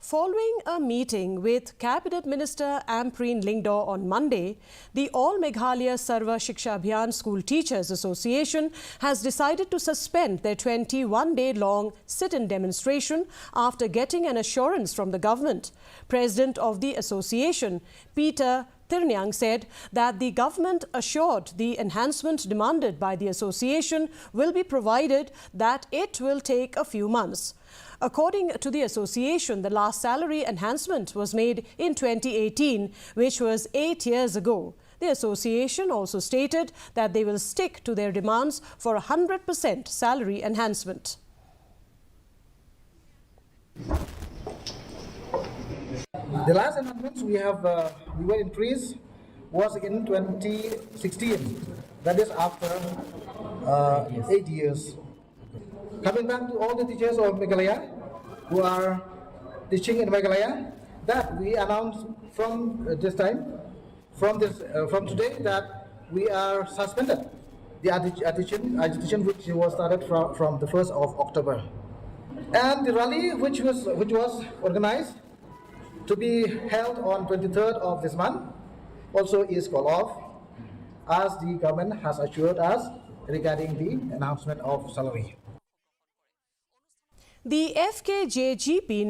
Following a meeting with Cabinet Minister Ampreen Lingdaw on Monday, the All Meghalaya Sarva Shiksha Abhiyan School Teachers Association has decided to suspend their 21-day-long sit-in demonstration after getting an assurance from the government. President of the association, Peter Tirnyang, said that the government assured the enhancement demanded by the association will be provided, that it will take a few months. According to the association, the last salary enhancement was made in 2018, which was 8 years ago. The association also stated that they will stick to their demands for 100% salary enhancement. The last enhancements we were increased was in 2016. That is after 8 years. Coming back to all the teachers of Meghalaya who are teaching in Meghalaya, that we announced from this time, from today, that we are suspended the agitation which was started from the 1st of October, and the rally which was organized to be held on 23rd of this month also is called off, as the government has assured us regarding the announcement of salary. The FKJGP